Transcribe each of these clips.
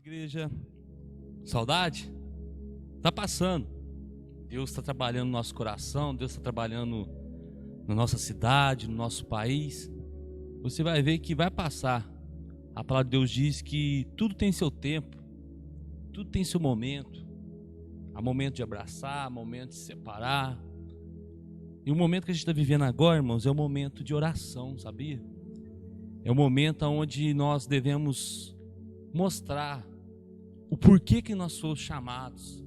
Igreja, saudade? Tá passando. Deus está trabalhando no nosso coração, Deus está trabalhando na nossa cidade, no nosso país. Você vai ver que vai passar. A palavra de Deus diz que tudo tem seu tempo, tudo tem seu momento. Há momento de abraçar, momento de separar. E o momento que a gente está vivendo agora, irmãos, é o momento de oração, sabia? É o momento onde nós devemos mostrar o porquê que nós somos chamados,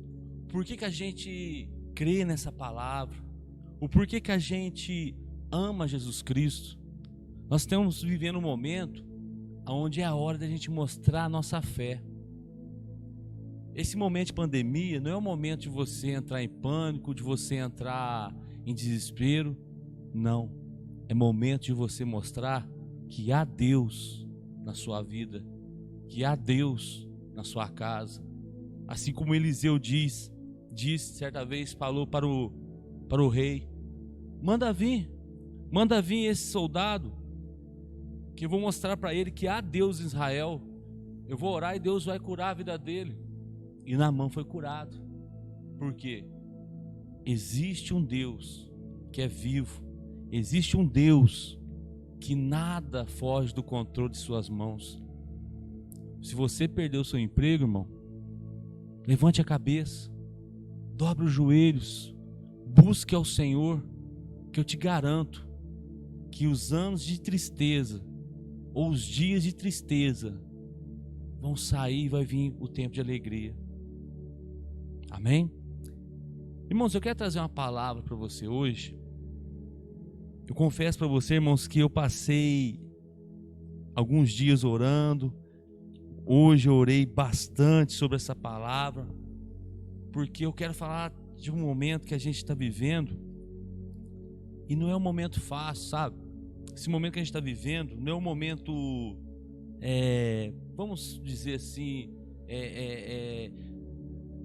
o porquê que a gente crê nessa palavra, o porquê que a gente ama Jesus Cristo. Nós estamos vivendo um momento onde é a hora da gente mostrar a nossa fé. Esse momento de pandemia não é o momento de você entrar em pânico, de você entrar em desespero. Não, é momento de você mostrar que há Deus na sua vida, que há Deus na sua casa. Assim como Eliseu disse certa vez, falou para o rei: manda vir esse soldado, que eu vou mostrar para ele que há Deus em Israel. Eu vou orar e Deus vai curar a vida dele. E Naamã foi curado. Por quê? Existe um Deus que é vivo, existe um Deus que nada foge do controle de suas mãos. Se você perdeu seu emprego, irmão, levante a cabeça, dobre os joelhos, busque ao Senhor, que eu te garanto que os anos de tristeza ou os dias de tristeza vão sair e vai vir o tempo de alegria. Amém? Irmãos, eu quero trazer uma palavra para você hoje. Eu confesso para você, irmãos, que eu passei alguns dias orando. Hoje eu orei bastante sobre essa palavra, porque eu quero falar de um momento que a gente está vivendo, e não é um momento fácil, sabe? Esse momento que a gente está vivendo não é um momento, vamos dizer assim,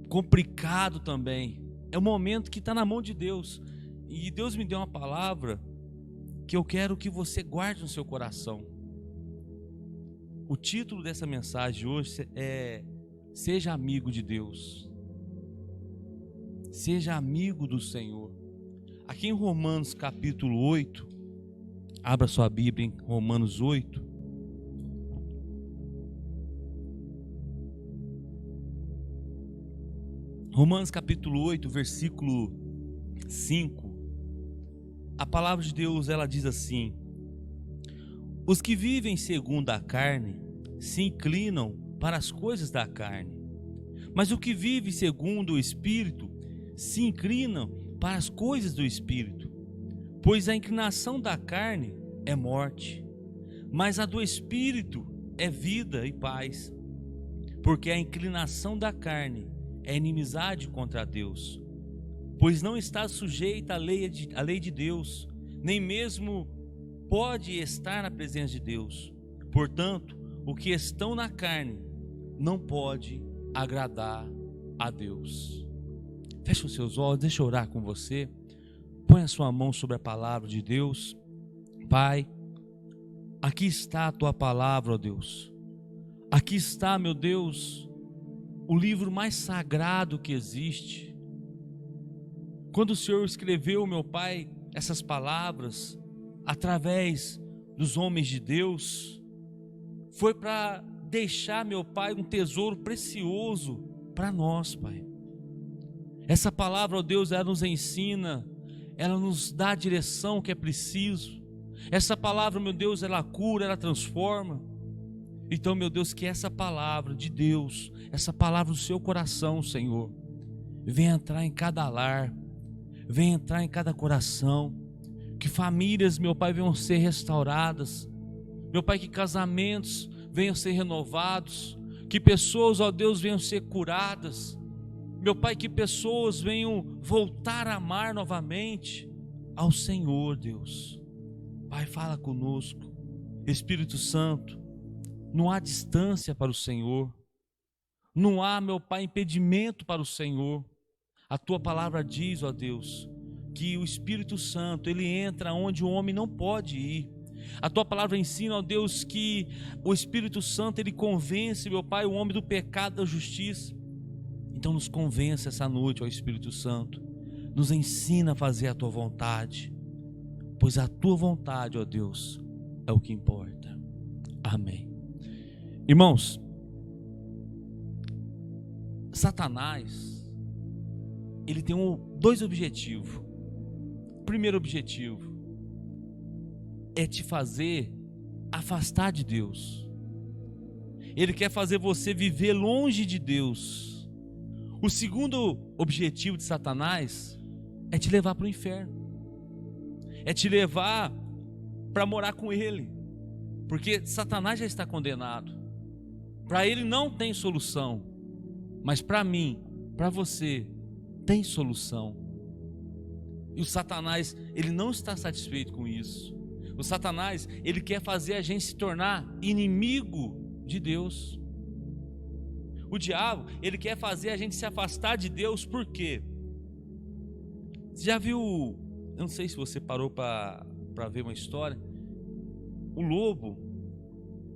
complicado também. É um momento que está na mão de Deus, e Deus me deu uma palavra que eu quero que você guarde no seu coração. O título dessa mensagem hoje é: seja amigo de Deus, seja amigo do Senhor. Aqui em Romanos capítulo 8, abra sua Bíblia em Romanos 8. Romanos capítulo 8, versículo 5. A palavra de Deus, ela diz assim: os que vivem segundo a carne se inclinam para as coisas da carne, mas o que vive segundo o Espírito se inclinam para as coisas do Espírito. Pois a inclinação da carne é morte, mas a do Espírito é vida e paz. Porque a inclinação da carne é inimizade contra Deus, pois não está sujeita à lei de Deus, nem mesmo pode estar na presença de Deus. Portanto, o que estão na carne não pode agradar a Deus. Feche os seus olhos, deixa eu orar com você. Põe a sua mão sobre a palavra de Deus. Pai, aqui está a tua palavra, ó Deus. Aqui está, meu Deus, o livro mais sagrado que existe. Quando o Senhor escreveu, meu Pai, essas palavras através dos homens de Deus, foi para deixar, meu Pai, um tesouro precioso para nós, Pai. Essa palavra, ó Deus, ela nos ensina, ela nos dá a direção que é preciso. Essa palavra, meu Deus, ela cura, ela transforma. Então, meu Deus, que essa palavra de Deus, essa palavra do seu coração, Senhor, venha entrar em cada lar, venha entrar em cada coração. Que famílias, meu Pai, venham ser restauradas. Meu Pai, que casamentos venham ser renovados. Que pessoas, ó Deus, venham ser curadas. Meu Pai, que pessoas venham voltar a amar novamente ao Senhor, Deus. Pai, fala conosco. Espírito Santo, não há distância para o Senhor. Não há, meu Pai, impedimento para o Senhor. A tua palavra diz, ó Deus, que o Espírito Santo, ele entra onde o homem não pode ir. A tua palavra ensina, ó Deus, que o Espírito Santo, ele convence, meu Pai, o homem do pecado, da justiça. Então nos convence essa noite, ó Espírito Santo. Nos ensina a fazer a tua vontade, pois a tua vontade, ó Deus, é o que importa. Amém. Irmãos, Satanás, ele tem dois objetivos. O primeiro objetivo é te fazer afastar de Deus. Ele quer fazer você viver longe de Deus. O segundo objetivo de Satanás é te levar para o inferno. É te levar para morar com ele. Porque Satanás já está condenado. Para ele não tem solução. Mas para mim, para você, tem solução. E o Satanás, ele não está satisfeito com isso. O Satanás, ele quer fazer a gente se tornar inimigo de Deus. O diabo, ele quer fazer a gente se afastar de Deus. Por quê? Você já viu, eu não sei se você parou para ver uma história. O lobo,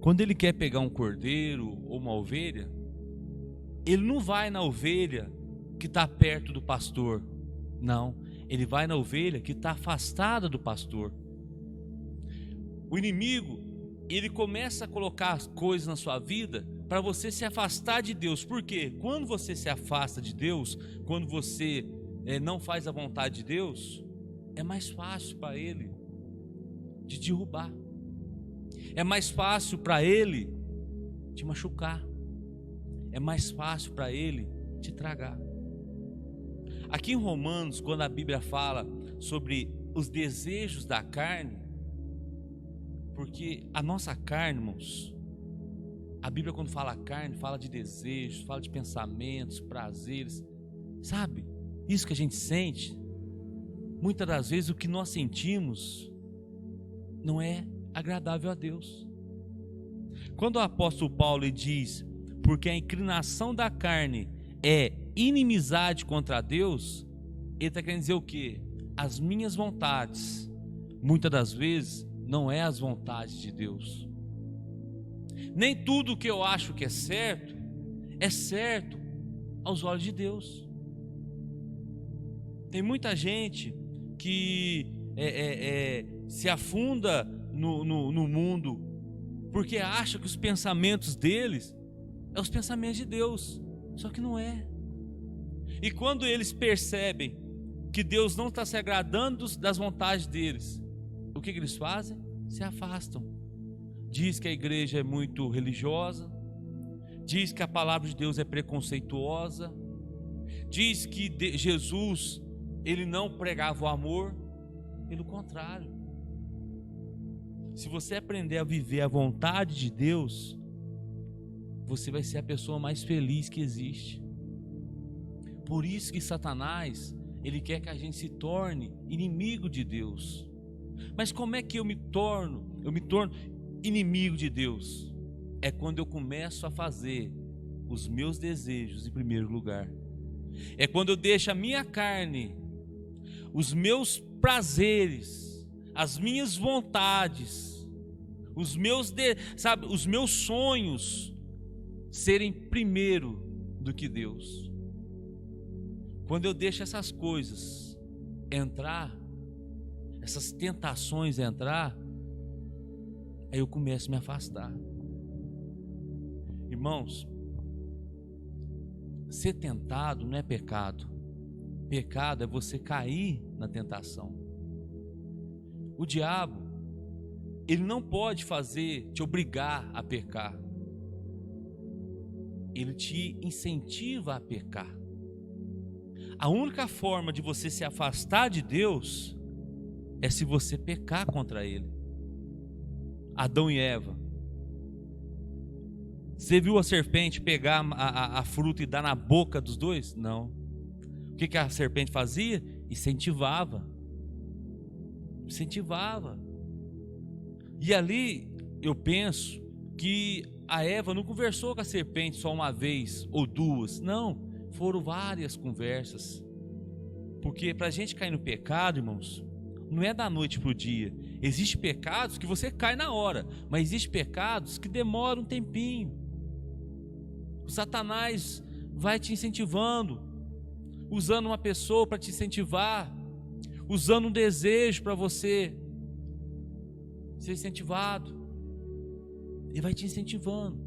quando ele quer pegar um cordeiro ou uma ovelha, ele não vai na ovelha que está perto do pastor. Não, ele vai na ovelha que está afastada do pastor. O inimigo, ele começa a colocar as coisas na sua vida para você se afastar de Deus. Por quê? Quando você se afasta de Deus, quando você não faz a vontade de Deus, é mais fácil para ele te derrubar. É mais fácil para ele te machucar. É mais fácil para ele te tragar. Aqui em Romanos, quando a Bíblia fala sobre os desejos da carne, porque a nossa carne, irmãos, a Bíblia quando fala carne, fala de desejos, fala de pensamentos, prazeres, sabe? Isso que a gente sente, muitas das vezes o que nós sentimos não é agradável a Deus. Quando o apóstolo Paulo diz, porque a inclinação da carne é inimizade contra Deus, ele está querendo dizer o quê? As minhas vontades, muitas das vezes, não é as vontades de Deus. Nem tudo que eu acho que é certo aos olhos de Deus. Tem muita gente que se afunda no mundo porque acha que os pensamentos deles são os pensamentos de Deus, só que não é. E quando eles percebem que Deus não está se agradando das vontades deles, o que eles fazem? Se afastam. Diz que a igreja é muito religiosa, diz que a palavra de Deus é preconceituosa, diz que Jesus, ele não pregava o amor. Pelo contrário, se você aprender a viver a vontade de Deus, você vai ser a pessoa mais feliz que existe. Por isso que Satanás, ele quer que a gente se torne inimigo de Deus. Mas como é que eu me torno inimigo de Deus? É quando eu começo a fazer os meus desejos em primeiro lugar. É quando eu deixo a minha carne, os meus prazeres, as minhas vontades, os meus sonhos serem primeiro do que Deus. Quando eu deixo essas coisas entrar, essas tentações entrar, aí eu começo a me afastar. Irmãos, ser tentado não é pecado. Pecado é você cair na tentação. O diabo, ele não pode te obrigar a pecar. Ele te incentiva a pecar. A única forma de você se afastar de Deus é se você pecar contra Ele. Adão e Eva. Você viu a serpente pegar a fruta e dar na boca dos dois? Não. O que a serpente fazia? Incentivava. E ali eu penso que a Eva não conversou com a serpente só uma vez ou duas. Não, foram várias conversas. Porque para a gente cair no pecado, irmãos, não é da noite para o dia. Existem pecados que você cai na hora, mas existem pecados que demoram um tempinho. O Satanás vai te incentivando, usando uma pessoa para te incentivar, usando um desejo para você ser incentivado. Ele vai te incentivando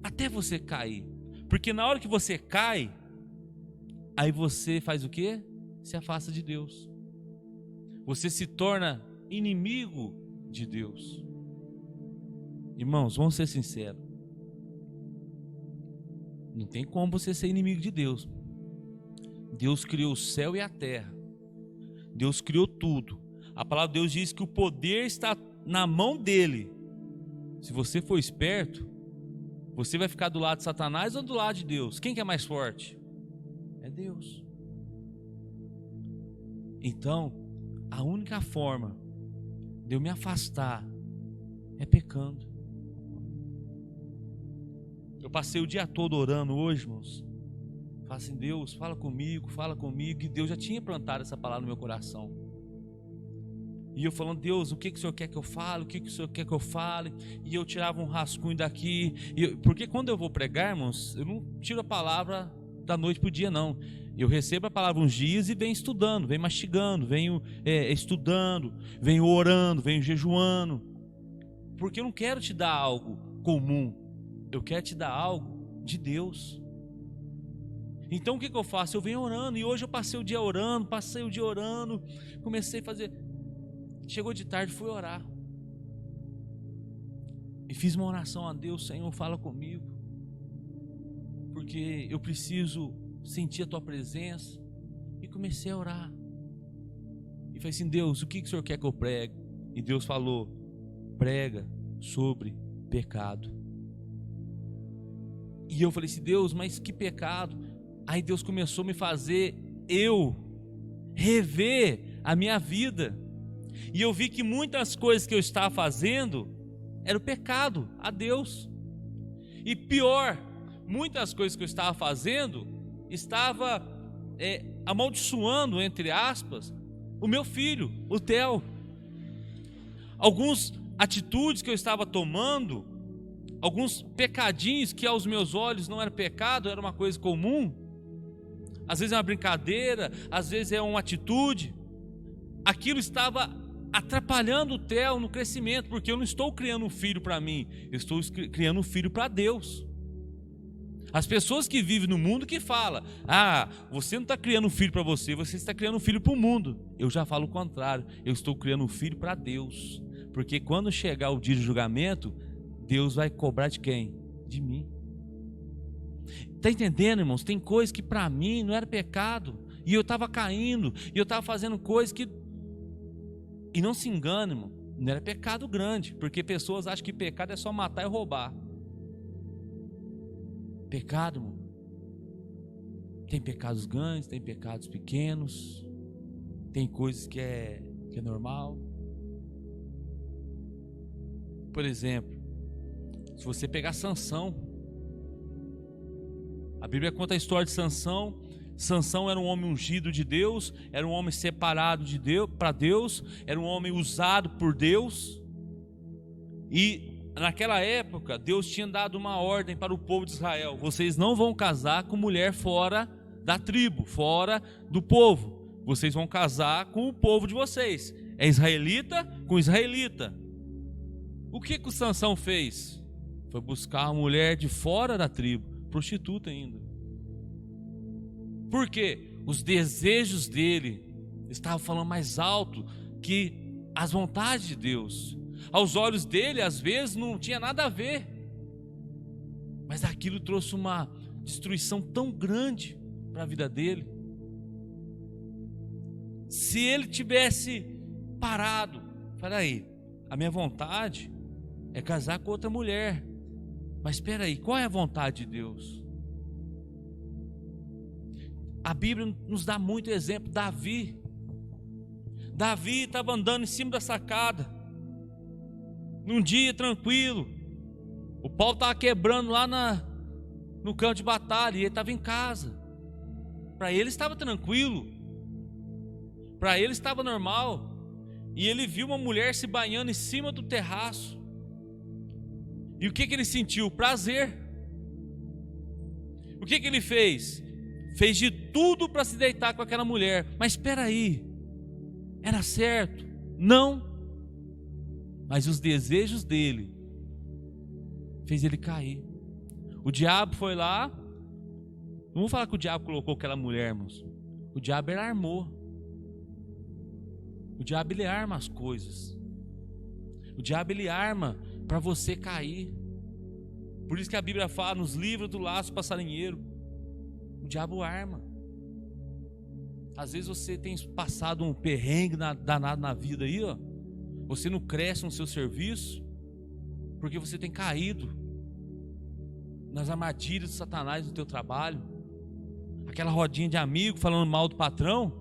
até você cair, porque na hora que você cai, aí você faz o quê? Se afasta de Deus. Você se torna inimigo de Deus. Irmãos, vamos ser sinceros. Não tem como você ser inimigo de Deus. Deus criou o céu e a terra. Deus criou tudo. A palavra de Deus diz que o poder está na mão dele. Se você for esperto, você vai ficar do lado de Satanás ou do lado de Deus? Quem que é mais forte? É Deus. Então, a única forma de eu me afastar é pecando. Eu passei o dia todo orando hoje, irmãos. Fala assim, Deus, fala comigo. E Deus já tinha plantado essa palavra no meu coração. E eu falando, Deus, o que o Senhor quer que eu fale? O que o Senhor quer que eu fale? E eu tirava um rascunho daqui. Porque quando eu vou pregar, irmãos, eu não tiro a palavra da noite para o dia, não. Eu recebo a palavra uns dias e venho estudando, venho mastigando, venho estudando, venho orando, venho jejuando. Porque eu não quero te dar algo comum. Eu quero te dar algo de Deus. Então o que eu faço? Eu venho orando. E hoje eu passei o dia orando, comecei a fazer. Chegou de tarde, fui orar. E fiz uma oração a Deus, Senhor, fala comigo. Porque eu preciso sentir a tua presença. E comecei a orar. E falei assim, Deus, o que o Senhor quer que eu pregue? E Deus falou, prega sobre pecado. E eu falei assim, Deus, mas que pecado? Aí Deus começou a me fazer eu rever a minha vida. E eu vi que muitas coisas que eu estava fazendo era o pecado a Deus. E pior, muitas coisas que eu estava fazendo estava amaldiçoando, entre aspas, o meu filho, o Theo. Algumas atitudes que eu estava tomando, alguns pecadinhos que aos meus olhos não era pecado, era uma coisa comum. Às vezes é uma brincadeira, às vezes é uma atitude. Aquilo estava atrapalhando o Theo no crescimento, porque eu não estou criando um filho para mim, eu estou criando um filho para Deus. As pessoas que vivem no mundo que falam, você não está criando um filho para você, você está criando um filho para o mundo. Eu já falo o contrário, eu estou criando um filho para Deus, porque quando chegar o dia de julgamento, Deus vai cobrar de quem? De mim. Está entendendo, irmãos? Tem coisas que para mim não era pecado, e eu estava caindo, e eu estava fazendo coisas que... E não se engane, irmão, não era pecado grande, porque pessoas acham que pecado é só matar e roubar. Pecado, irmão, tem pecados grandes, tem pecados pequenos, tem coisas que é normal. Por exemplo, se você pegar Sansão, a Bíblia conta a história de Sansão. Sansão era um homem ungido de Deus, era um homem separado de Deus, para Deus, era um homem usado por Deus. E naquela época, Deus tinha dado uma ordem para o povo de Israel: vocês não vão casar com mulher fora da tribo, fora do povo. Vocês vão casar com o povo de vocês. É israelita com israelita. O que o Sansão fez? Foi buscar uma mulher de fora da tribo, prostituta ainda. Por quê? Os desejos dele estavam falando mais alto que as vontades de Deus. Aos olhos dele, às vezes, não tinha nada a ver, mas aquilo trouxe uma destruição tão grande para a vida dele. Se ele tivesse parado, espera aí, a minha vontade é casar com outra mulher, mas espera aí, qual é a vontade de Deus? A Bíblia nos dá muito exemplo. Davi estava andando em cima da sacada, num dia tranquilo, o pau estava quebrando lá no campo de batalha, e ele estava em casa. Para ele estava tranquilo, para ele estava normal. e ele viu uma mulher se banhando em cima do terraço. E o que ele sentiu? Prazer. O que ele fez? Fez de tudo para se deitar com aquela mulher. Mas espera aí, era certo? Não. Mas os desejos dele fez ele cair. O diabo foi lá. Não vou falar que o diabo colocou aquela mulher, irmãos. O diabo ele armou. O diabo ele arma as coisas. O diabo ele arma para você cair. Por isso que a Bíblia fala nos livros do laço passarinheiro. O diabo arma. Às vezes você tem passado um perrengue danado na vida aí, ó. Você não cresce no seu serviço porque você tem caído nas armadilhas de Satanás no teu trabalho. Aquela rodinha de amigo falando mal do patrão.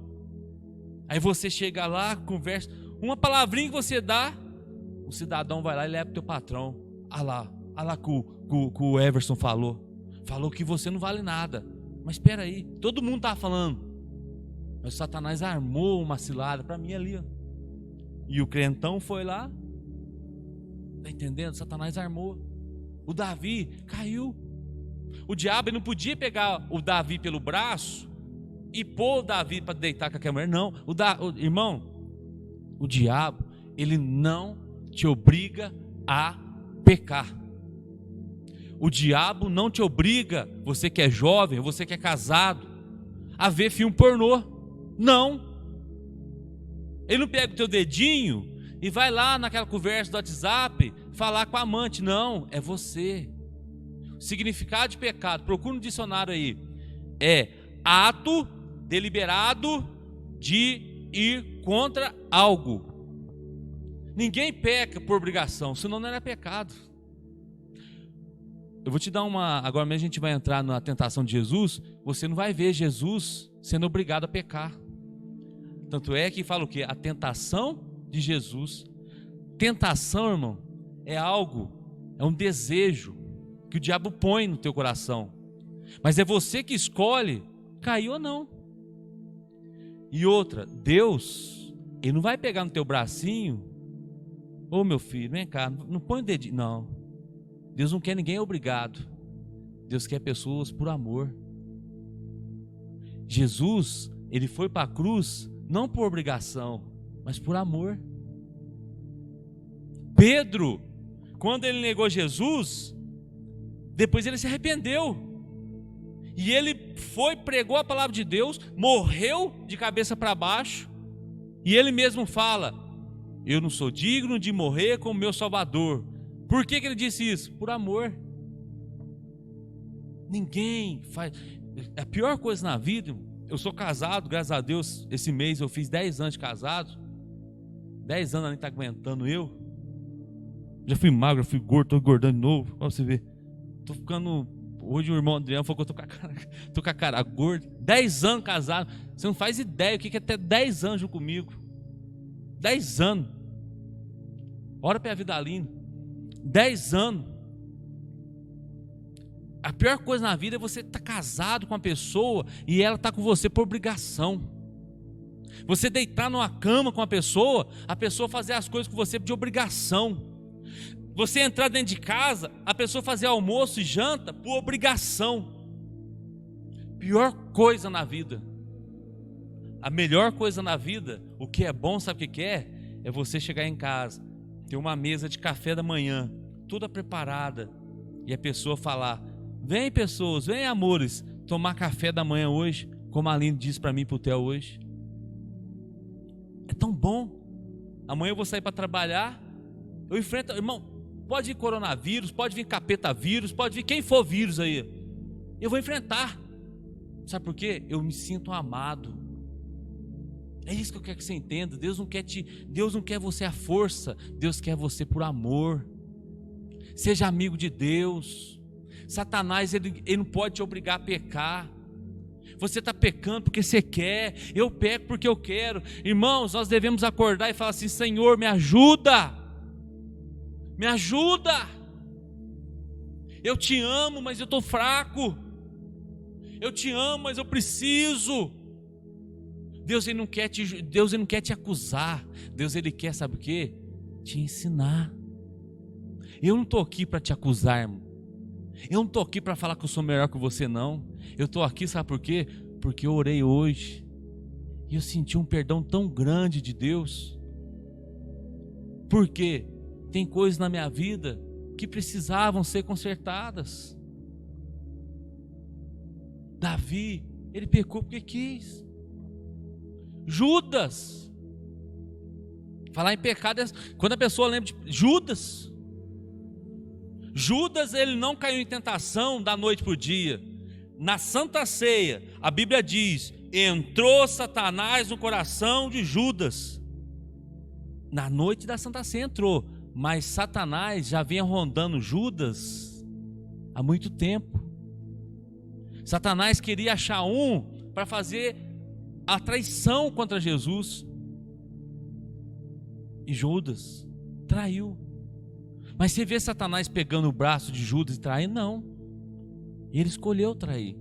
Aí você chega lá, conversa, uma palavrinha que você dá, o cidadão vai lá e leva pro teu patrão. Ah lá que o Everson falou que você não vale nada. Mas espera aí, todo mundo tá falando, mas o Satanás armou uma cilada para mim ali, ó. E o crentão foi lá, tá entendendo? Satanás armou. O Davi caiu. O diabo não podia pegar o Davi pelo braço e pôr o Davi para deitar com aquela mulher. Não, irmão, o diabo, ele não te obriga a pecar. O diabo não te obriga, você que é jovem, você que é casado, a ver filme pornô. Não. Ele não pega o teu dedinho e vai lá naquela conversa do WhatsApp falar com a amante. Não, é você. O significado de pecado, procura no dicionário aí, é ato deliberado de ir contra algo. Ninguém peca por obrigação, senão não era pecado. Eu vou te dar agora mesmo a gente vai entrar na tentação de Jesus. Você não vai ver Jesus sendo obrigado a pecar. Tanto é que fala o quê? A tentação de Jesus. Tentação, irmão, é algo, é um desejo que o diabo põe no teu coração. Mas é você que escolhe cair ou não. E outra, Deus, Ele não vai pegar no teu bracinho. Ô meu filho, vem cá, não põe o dedinho. Não, Deus não quer ninguém obrigado. Deus quer pessoas por amor. Jesus, Ele foi para a cruz não por obrigação, mas por amor. Pedro, quando ele negou Jesus, depois ele se arrependeu. E ele foi, pregou a palavra de Deus, morreu de cabeça para baixo. E ele mesmo fala: eu não sou digno de morrer como meu Salvador. Por que ele disse isso? Por amor. Ninguém faz. A pior coisa na vida, eu sou casado, graças a Deus, esse mês eu fiz 10 anos de casado. 10 anos a gente está aguentando eu. Já fui magro, já fui gordo, estou engordando de novo. Olha você ver. Estou ficando. Hoje o irmão Adriano falou que eu estou com a cara gorda. 10 anos casado. Você não faz ideia o que é ter 10 anos comigo. 10 anos. Ora para a vida linda. 10 anos. A pior coisa na vida é você estar casado com uma pessoa e ela estar com você por obrigação. Você deitar numa cama com a pessoa fazer as coisas com você de obrigação. Você entrar dentro de casa, a pessoa fazer almoço e janta por obrigação. Pior coisa na vida. A melhor coisa na vida, o que é bom, sabe o que é? É você chegar em casa, ter uma mesa de café da manhã, toda preparada, e a pessoa falar: vem pessoas, vem amores, tomar café da manhã hoje, como a Aline disse para mim pro Theo hoje. É tão bom. Amanhã eu vou sair para trabalhar, eu enfrento, irmão, pode vir coronavírus, pode vir capeta vírus, pode vir quem for vírus aí, eu vou enfrentar. Sabe por quê? Eu me sinto amado. É isso que eu quero que você entenda. Deus não quer você à força, Deus quer você por amor. Seja amigo de Deus. Satanás, ele não pode te obrigar a pecar. Você está pecando porque você quer, eu peco porque eu quero. Irmãos, nós devemos acordar e falar assim: Senhor, me ajuda, me ajuda. Eu te amo, mas eu estou fraco. Eu te amo, mas eu preciso. Deus ele não quer te acusar. Deus ele quer, sabe o quê? Te ensinar. Eu não estou aqui para te acusar, irmão. Eu não estou aqui para falar que eu sou melhor que você, não. Eu estou aqui, sabe por quê? Porque eu orei hoje e eu senti um perdão tão grande de Deus. Porque tem coisas na minha vida que precisavam ser consertadas. Davi, ele pecou porque quis. Judas, falar em pecado, quando a pessoa lembra de Judas, ele não caiu em tentação da noite para o dia. Na Santa Ceia, a Bíblia diz: entrou Satanás no coração de Judas. Na noite da Santa Ceia entrou, mas Satanás já vinha rondando Judas há muito tempo. Satanás queria achar para fazer a traição contra Jesus. E Judas traiu. Mas você vê Satanás pegando o braço de Judas e traindo? Não. Ele escolheu trair.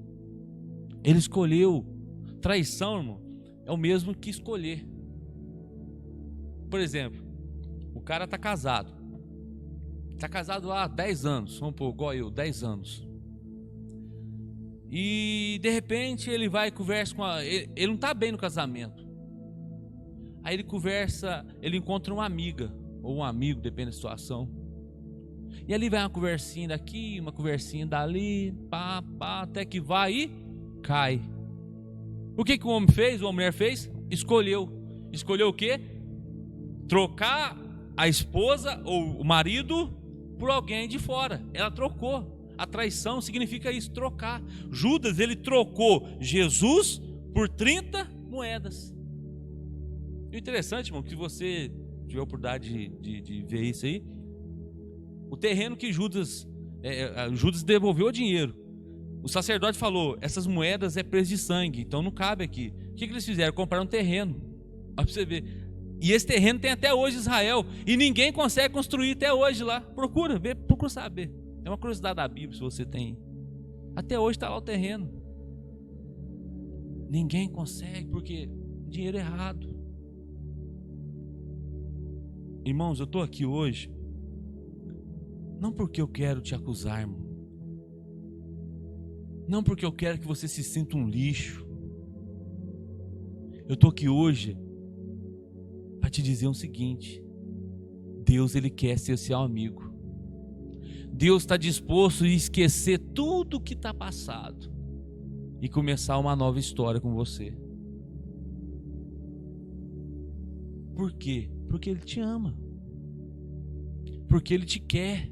Ele escolheu. Traição, irmão, é o mesmo que escolher. Por exemplo, o cara está casado. Está casado há 10 anos. Vamos pôr, igual eu, 10 anos. E de repente ele vai e conversa com ele não está bem no casamento. Aí ele conversa, ele encontra uma amiga ou um amigo, depende da situação. E ali vai uma conversinha daqui, uma conversinha dali, pá, até que vai e cai. O que o homem fez? Ou a mulher fez? Escolheu o quê? Trocar a esposa ou o marido por alguém de fora. Ela trocou. A traição significa isso, trocar. Judas, ele trocou Jesus por 30 moedas. E o interessante, irmão, que se você tiver a oportunidade de ver isso aí, o terreno que Judas devolveu o dinheiro. O sacerdote falou: essas moedas é preço de sangue, então não cabe aqui. O que eles fizeram? Compraram um terreno. Olha para você ver. E esse terreno tem até hoje em Israel. E ninguém consegue construir até hoje lá. Procura saber. É uma curiosidade da Bíblia, se você tem. Até hoje está lá o terreno. Ninguém consegue, porque dinheiro errado. Irmãos, eu estou aqui hoje, não porque eu quero te acusar, irmão. Não porque eu quero que você se sinta um lixo. Eu estou aqui hoje para te dizer o seguinte: Deus, ele quer ser seu amigo. Deus está disposto a esquecer tudo que está passado e começar uma nova história com você. Por quê? Porque Ele te ama. Porque Ele te quer.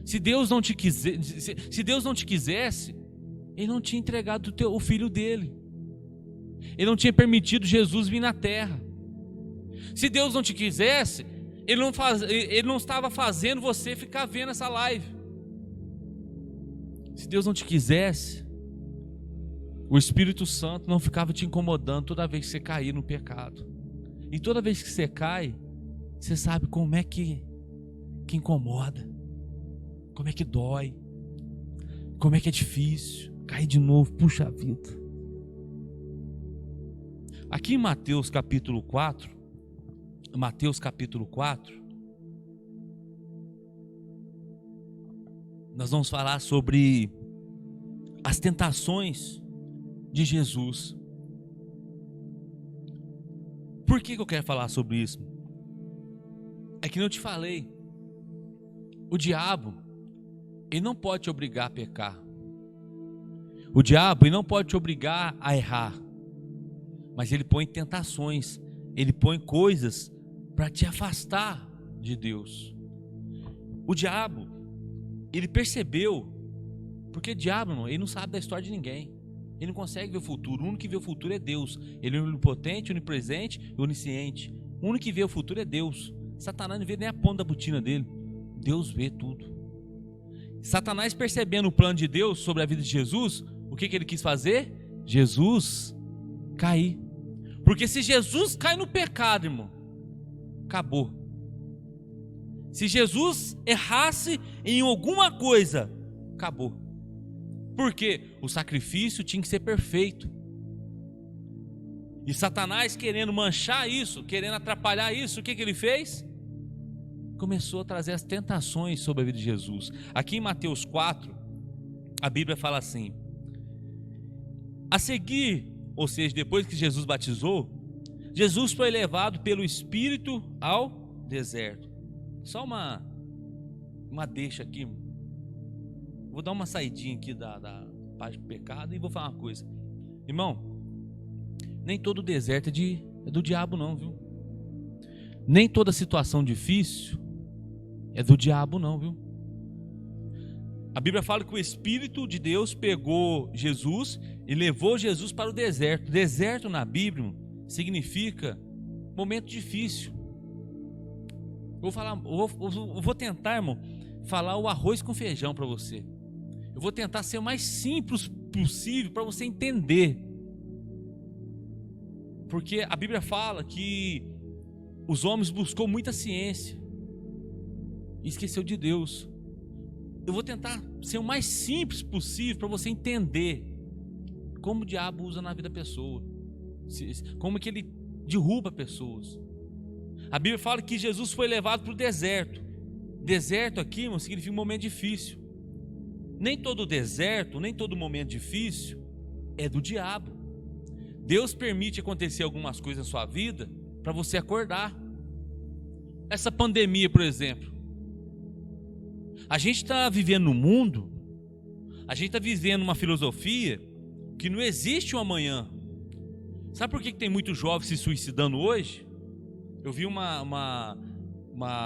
Se Deus não te quisesse, Ele não tinha entregado o filho dele. Ele não tinha permitido Jesus vir na terra. Se Deus não te quisesse, Ele não estava fazendo você ficar vendo essa live. Se Deus não te quisesse, o Espírito Santo não ficava te incomodando toda vez que você cair no pecado. E toda vez que você cai, você sabe como é que incomoda, como é que dói, como é que é difícil cair de novo. Puxa vida. Aqui em Mateus capítulo 4, nós vamos falar sobre as tentações de Jesus. Por que eu quero falar sobre isso? É que eu te falei, o diabo, ele não pode te obrigar a pecar. O diabo, ele não pode te obrigar a errar. Mas ele põe tentações, ele põe coisas para te afastar de Deus. O diabo, ele percebeu, porque o diabo, ele não sabe da história de ninguém. Ele não consegue ver o futuro. O único que vê o futuro é Deus. Ele é onipotente, onipresente e onisciente. O único que vê o futuro é Deus. Satanás não vê nem a ponta da botina dele. Deus vê tudo. Satanás, percebendo o plano de Deus sobre a vida de Jesus, o que ele quis fazer? Jesus cair. Porque se Jesus cai no pecado, irmão, acabou. Se Jesus errasse em alguma coisa, acabou. Porque o sacrifício tinha que ser perfeito. E Satanás, querendo manchar isso, querendo atrapalhar isso, o que ele fez? Começou a trazer as tentações sobre a vida de Jesus. Aqui em Mateus 4, a Bíblia fala assim: a seguir, ou seja, depois que Jesus batizou, Jesus foi levado pelo Espírito ao deserto. Só uma deixa aqui. Vou dar uma saidinha aqui da página do pecado e vou falar uma coisa. Irmão, nem todo deserto é do diabo não, viu? Nem toda situação difícil é do diabo não, viu? A Bíblia fala que o Espírito de Deus pegou Jesus e levou Jesus para o deserto. Deserto na Bíblia significa momento difícil. Eu vou tentar, irmão, falar o arroz com feijão para você. Eu vou tentar ser o mais simples possível para você entender. Porque a Bíblia fala que os homens buscou muita ciência e esqueceu de Deus. Eu vou tentar ser o mais simples possível para você entender como o diabo usa na vida da pessoa, como que ele derruba pessoas. A Bíblia fala que Jesus foi levado para o deserto. Deserto aqui, irmão, significa um momento difícil. Nem todo deserto, nem todo momento difícil é do diabo. Deus permite acontecer algumas coisas na sua vida para você acordar. Essa pandemia, por exemplo, a gente está vivendo no mundo, a gente está vivendo uma filosofia que não existe um amanhã. Sabe por que tem muitos jovens se suicidando hoje? Eu vi uma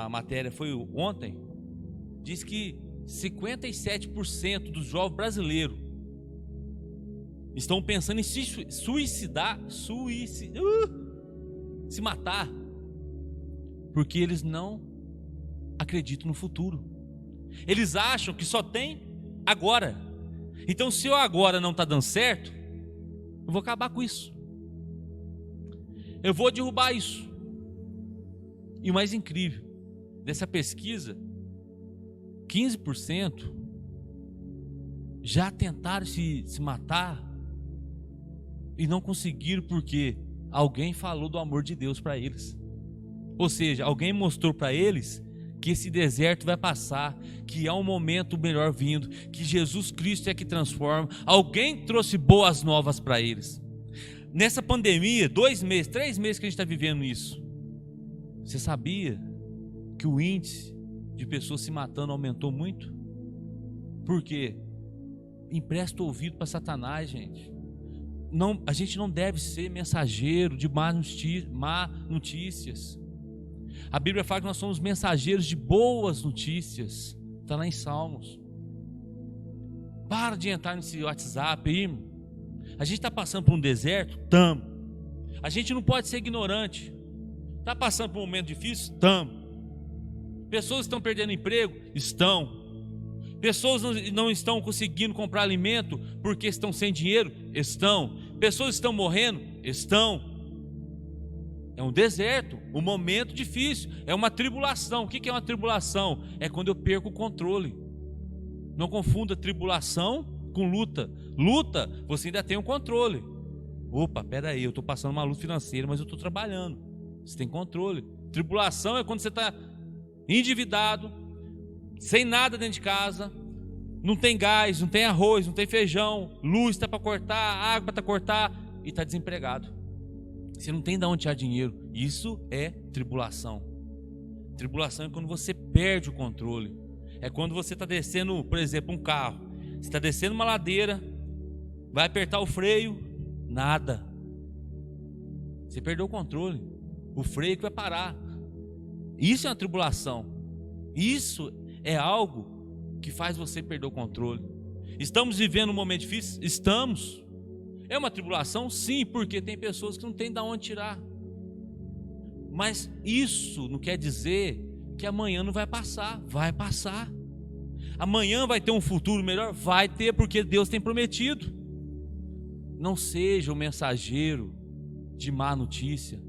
matéria, foi ontem, diz que 57% dos jovens brasileiros estão pensando em se suicidar, se matar, porque eles não acreditam no futuro. Eles acham que só tem agora. Então, se o agora não está dando certo, eu vou acabar com isso, eu vou derrubar isso. E o mais incrível dessa pesquisa, 15% já tentaram se matar e não conseguiram, porque alguém falou do amor de Deus para eles. Ou seja, alguém mostrou para eles que esse deserto vai passar, que há um momento melhor vindo, que Jesus Cristo é que transforma. Alguém trouxe boas novas para eles. Nessa pandemia, 2 meses, 3 meses que a gente está vivendo isso, você sabia que o índice de pessoas se matando aumentou muito? Por quê? Empresta o ouvido para Satanás, gente. Não, a gente não deve ser mensageiro de má notícias. A Bíblia fala que nós somos mensageiros de boas notícias. Está lá em Salmos. Para de entrar nesse WhatsApp aí, irmão. A gente está passando por um deserto? Estamos. A gente não pode ser ignorante. Está passando por um momento difícil? Estamos. Pessoas estão perdendo emprego? Estão. Pessoas não estão conseguindo comprar alimento porque estão sem dinheiro? Estão. Pessoas estão morrendo? Estão. É um deserto, um momento difícil, é uma tribulação. O que é uma tribulação? É quando eu perco o controle. Não confunda tribulação com luta. Luta, você ainda tem um controle. Opa, peraí, eu estou passando uma luta financeira, mas eu estou trabalhando. Você tem controle. Tribulação é quando você está endividado, sem nada dentro de casa, não tem gás, não tem arroz, não tem feijão, luz está para cortar, água para cortar e está desempregado. Você não tem de onde tirar dinheiro. Isso é tribulação. Tribulação é quando você perde o controle. É quando você está descendo, por exemplo, um carro. Você está descendo uma ladeira, vai apertar o freio, nada. Você perdeu o controle. O freio que vai parar. Isso é uma tribulação. Isso é algo que faz você perder o controle. Estamos vivendo um momento difícil? Estamos. É uma tribulação? Sim, porque tem pessoas que não têm de onde tirar. Mas isso não quer dizer que amanhã não vai passar. Vai passar. Amanhã vai ter um futuro melhor? Vai ter, porque Deus tem prometido. Não seja o mensageiro de má notícia,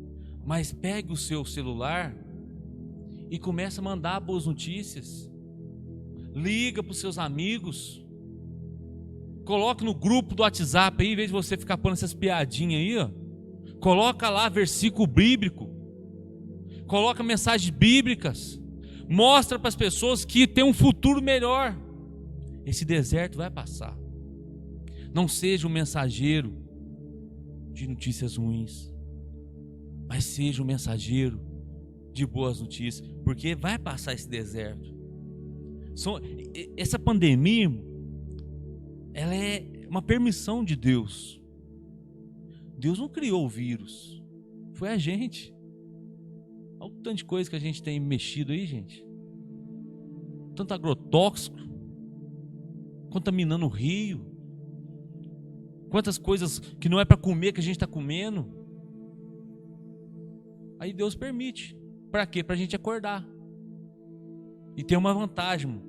mas pegue o seu celular e comece a mandar boas notícias. Liga para os seus amigos. Coloque no grupo do WhatsApp aí, em vez de você ficar pondo essas piadinhas aí, ó. Coloca lá versículo bíblico. Coloca mensagens bíblicas. Mostra para as pessoas que tem um futuro melhor. Esse deserto vai passar. Não seja um mensageiro de notícias ruins, mas seja um mensageiro de boas notícias, porque vai passar esse deserto. Essa pandemia, ela é uma permissão de Deus. Deus não criou o vírus, foi a gente. Olha o tanto de coisa que a gente tem mexido aí, gente. Tanto agrotóxico, contaminando o rio. Quantas coisas que não é para comer que a gente está comendo. Aí Deus permite. Para quê? Para a gente acordar. E tem uma vantagem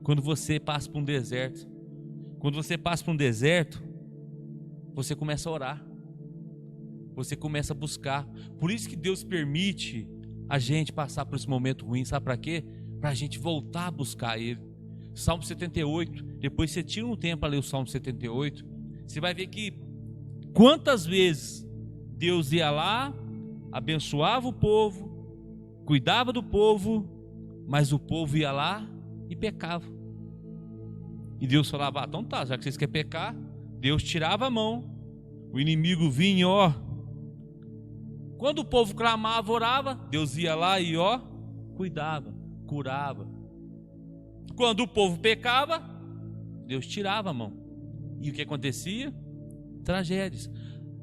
quando você passa por um deserto. Quando você passa por um deserto, você começa a orar. Você começa a buscar. Por isso que Deus permite a gente passar por esse momento ruim. Sabe para quê? Para a gente voltar a buscar Ele. Salmo 78. Depois você tira um tempo para ler o Salmo 78. Você vai ver que quantas vezes Deus ia lá, abençoava o povo, cuidava do povo, mas o povo ia lá e pecava. E Deus falava: então tá, já que vocês querem pecar, Deus tirava a mão, o inimigo vinha, ó. Quando o povo clamava, orava, Deus ia lá e ó, cuidava, curava. Quando o povo pecava, Deus tirava a mão. E o que acontecia? Tragédias.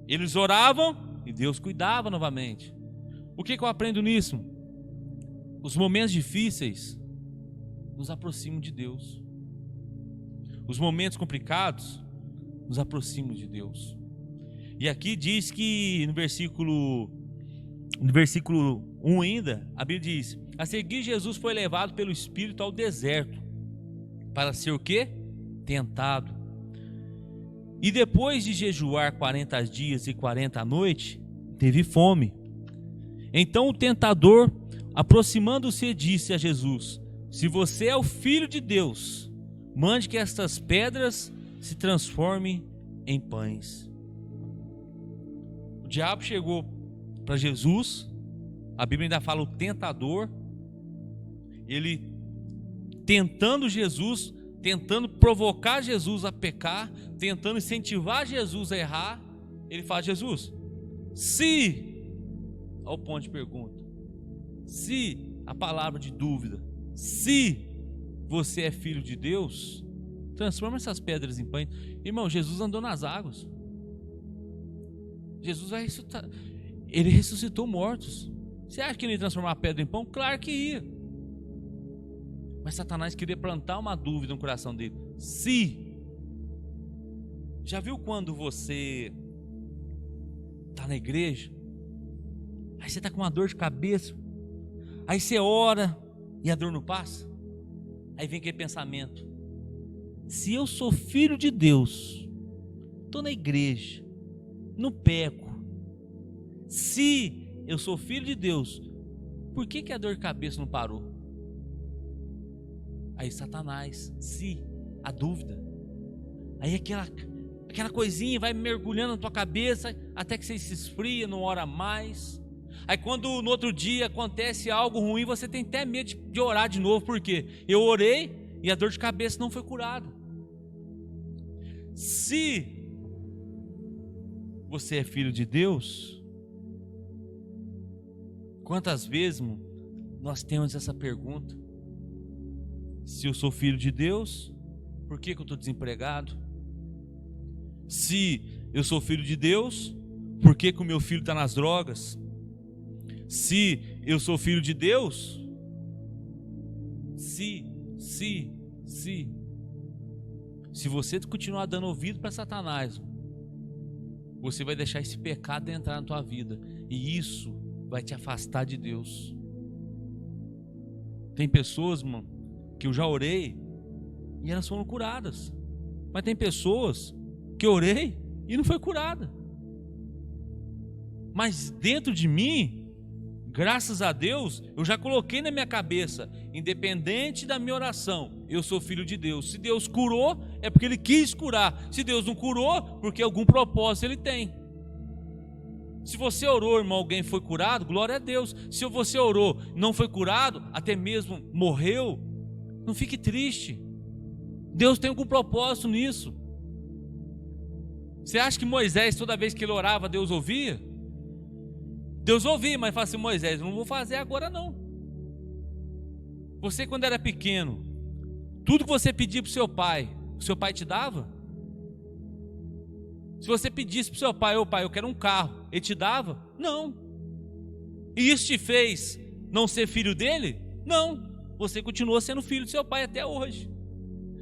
Eles oravam e Deus cuidava novamente. O que eu aprendo nisso? Os momentos difíceis nos aproximam de Deus. Os momentos complicados nos aproximam de Deus. E aqui diz que no versículo 1 ainda, a Bíblia diz: a seguir Jesus foi levado pelo Espírito ao deserto, para ser o quê? Tentado. E depois de jejuar 40 dias e 40 noites, teve fome. Então o tentador, aproximando-se, disse a Jesus: se você é o Filho de Deus, mande que estas pedras se transformem em pães. O diabo chegou para Jesus, a Bíblia ainda fala o tentador, ele tentando Jesus, tentando provocar Jesus a pecar, tentando incentivar Jesus a errar. Ele fala: Jesus, se, olha o ponto de pergunta, se, a palavra de dúvida, se você é filho de Deus, transforma essas pedras em pães. Irmão, Jesus andou nas águas. Jesus vai ressuscitar. Ele ressuscitou mortos. Você acha que ele ia transformar a pedra em pão? Claro que ia. Mas Satanás queria plantar uma dúvida no coração dele. Se. Já viu quando você está na igreja, aí você está com uma dor de cabeça, aí você ora e a dor não passa? Aí vem aquele pensamento: se eu sou filho de Deus, estou na igreja, não peco, se eu sou filho de Deus, por que a dor de cabeça não parou? Aí Satanás, se, a dúvida, aí aquela coisinha vai mergulhando na tua cabeça até que você se esfria, não ora mais. Aí quando no outro dia acontece algo ruim, você tem até medo de orar de novo, porque eu orei e a dor de cabeça não foi curada. Se você é filho de Deus, quantas vezes nós temos essa pergunta? Se eu sou filho de Deus, por que eu estou desempregado? Se eu sou filho de Deus, por que o meu filho está nas drogas? Se eu sou filho de Deus, se você continuar dando ouvido para Satanás, você vai deixar esse pecado entrar na tua vida, e isso vai te afastar de Deus. Tem pessoas, mano, que eu já orei e elas foram curadas, mas tem pessoas que eu orei e não foi curada. Mas dentro de mim, graças a Deus, eu já coloquei na minha cabeça, independente da minha oração, eu sou filho de Deus. Se Deus curou, é porque Ele quis curar. Se Deus não curou, porque algum propósito Ele tem. Se você orou, irmão, alguém foi curado, glória a Deus. Se você orou, não foi curado, até mesmo morreu, não fique triste. Deus tem algum propósito nisso. Você acha que Moisés, toda vez que ele orava, Deus ouvia? Deus ouvia, mas fala assim: Moisés, não vou fazer agora não. Você, quando era pequeno, tudo que você pedia para o seu pai te dava? Se você pedisse para o seu pai: ô pai, eu quero um carro, ele te dava? Não. E isso te fez não ser filho dele? Não. Você continua sendo filho do seu pai até hoje.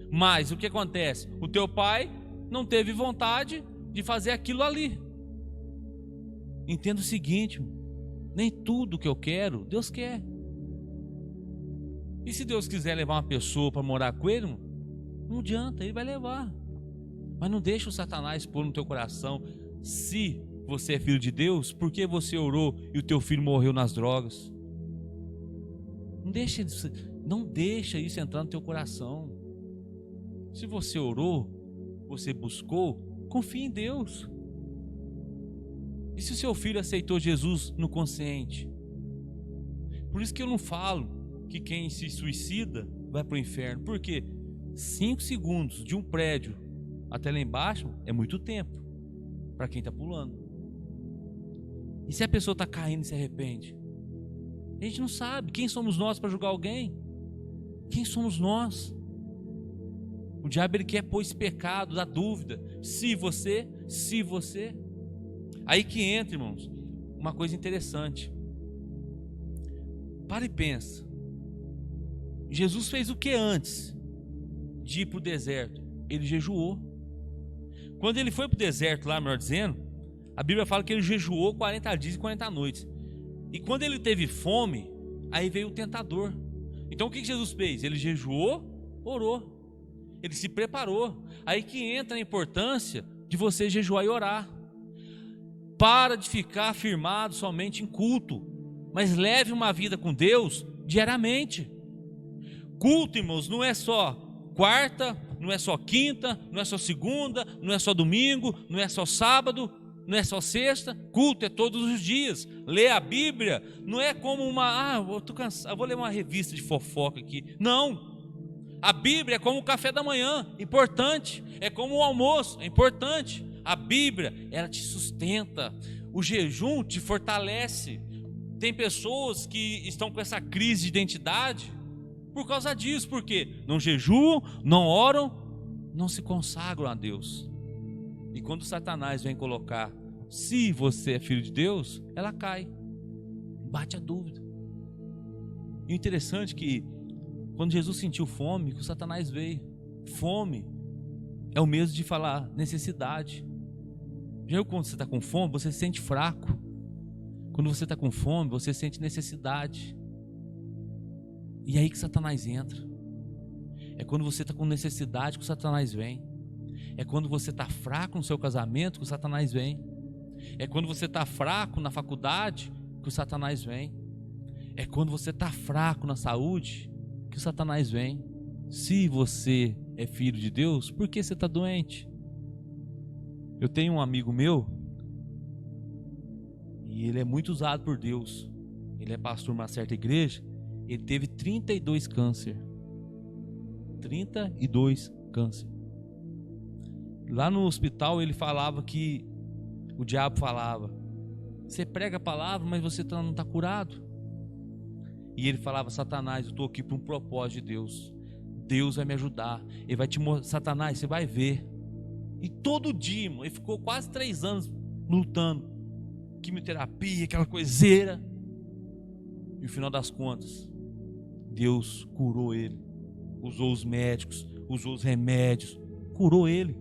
Mas o que acontece? O teu pai não teve vontade de fazer aquilo ali. Entenda o seguinte: nem tudo que eu quero, Deus quer. E se Deus quiser levar uma pessoa para morar com ele, não adianta, ele vai levar. Mas não deixa o Satanás pôr no teu coração: se você é filho de Deus, por que você orou e o teu filho morreu nas drogas? Não deixa isso entrar no teu coração. Se você orou, você buscou, confie em Deus. E se o seu filho aceitou Jesus no consciente? Por isso que eu não falo que quem se suicida vai para o inferno. Por quê? 5 segundos de um prédio até lá embaixo é muito tempo para quem está pulando. E se a pessoa está caindo e se arrepende? A gente não sabe. Quem somos nós para julgar alguém? Quem somos nós? O diabo, ele quer pôr esse pecado da dúvida. Se você. Aí que entra, irmãos, uma coisa interessante. Para e pensa. Jesus fez o que antes de ir para o deserto? Ele jejuou. Quando ele foi para o deserto lá, melhor dizendo, a Bíblia fala que ele jejuou 40 dias e 40 noites. E quando ele teve fome, aí veio o tentador. Então o que Jesus fez? Ele jejuou, orou. Ele se preparou. Aí que entra a importância de você jejuar e orar. Para de ficar firmado somente em culto, mas leve uma vida com Deus diariamente. Culto, irmãos, não é só quarta, não é só quinta, não é só segunda, não é só domingo, não é só sábado, não é só sexta. Culto é todos os dias. Ler a Bíblia não é como eu tô cansado, vou ler uma revista de fofoca aqui. Não. A Bíblia é como o café da manhã, importante. É como o almoço, é importante. A Bíblia, ela te sustenta. O jejum te fortalece. Tem pessoas que estão com essa crise de identidade por causa disso. Por quê? Não jejuam, não oram, não se consagram a Deus. E quando Satanás vem colocar: se você é filho de Deus, ela cai. Bate a dúvida. E o interessante é que quando Jesus sentiu fome, que o Satanás veio. Fome é o mesmo de falar necessidade. Já quando você está com fome, você se sente fraco. Quando você está com fome, você sente necessidade. E é aí que Satanás entra. É quando você está com necessidade que o Satanás vem. É quando você está fraco no seu casamento que o Satanás vem. É quando você está fraco na faculdade que o Satanás vem. É quando você está fraco na saúde que o Satanás vem. Se você é filho de Deus, por que você está doente? Eu tenho um amigo meu e ele é muito usado por Deus. Ele é pastor numa certa igreja. Ele teve 32 câncer. 32 câncer. Lá no hospital ele falava que o diabo falava: você prega a palavra, mas você não está curado. E ele falava: Satanás, eu estou aqui para um propósito de Deus. Deus vai me ajudar. Ele vai te mostrar. Satanás, você vai ver. E todo dia, irmão, ele ficou quase 3 anos lutando. Quimioterapia, aquela coiseira. E no final das contas, Deus curou ele. Usou os médicos, usou os remédios, curou ele.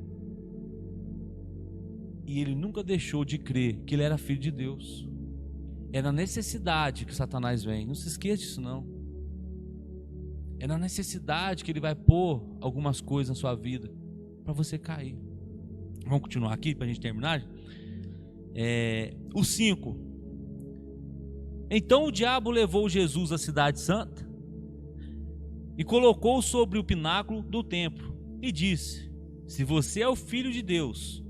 E ele nunca deixou de crer que ele era filho de Deus. É na necessidade que Satanás vem. Não se esqueça disso não. É na necessidade que ele vai pôr algumas coisas na sua vida para você cair. Vamos continuar aqui para a gente terminar. O 5. Então o diabo levou Jesus à cidade santa e colocou sobre o pináculo do templo e disse: se você é o filho de Deus,